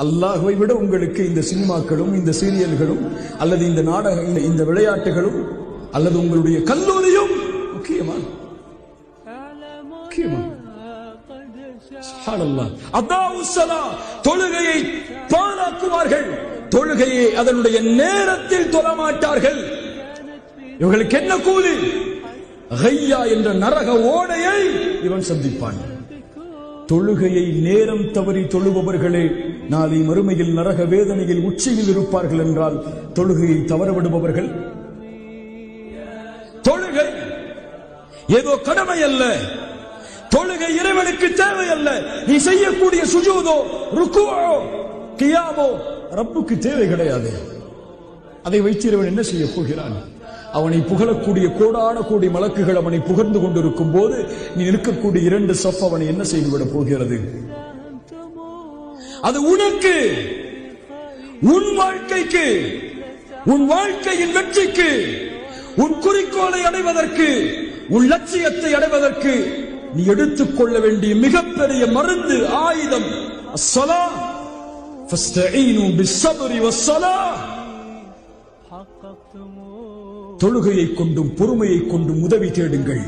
அல்லாஹ்வை விட உங்களுக்கு இந்த சினிமாக்களும் இந்த சீரியல்களும் அல்லது இந்த நாடக இந்த விளையாட்டுகளும் அல்லது உங்களுடைய கல்லூரியும் முக்கியமா? தொழுகையை பாழாக்குவார்கள், தொழுகையை அதனுடைய நேரத்தில் தொழமாட்டார்கள். இவர்களுக்கு என்ன கூலி? ஹையா என்ற நரக ஓடையை இவன் சந்திப்பான். தொழுகையை நேரம் தவறி தொழுபவர்களே நாளை மறுமையில் நரக வேதனையில் உச்சியில் இருப்பார்கள் என்றால் தொழுகையை தவறவிடுபவர்கள். தொழுகை ஏதோ கடமை அல்ல, தொழுகை இறைவனுக்கு தேவை அல்ல. நீ செய்யக்கூடிய சுஜூதோ ருக்குவோ கியாமோ ரப்புக்கு தேவை கிடையாது. அதை வைத்து இறைவன் என்ன செய்ய போகிறான்? அவனை புகழக்கூடிய கோடான கோடி மலக்குகள் அவனை புகழ்ந்து கொண்டிருக்கும் போது நீ இருக்கக்கூடிய இரண்டு சஃப் அவனை என்ன செய்துவிட போகிறது? அது உனக்கு, உன் வாழ்க்கைக்கு, உன் வாழ்க்கையின் வெற்றிக்கு, உன் குறிக்கோளை அடைவதற்கு, உன் லட்சியத்தை அடைவதற்கு நீ எடுத்துக்கொள்ள வேண்டிய மிகப்பெரிய மருந்து, ஆயுதம். அஸ்ஸலாஹ் ஃபஸ்தஈனு பிஸ்ஸப்ரி வஸ்ஸலாஹ். தொழுகையை கொண்டும் பொறுமையை கொண்டும் உதவி தேடுங்கள்.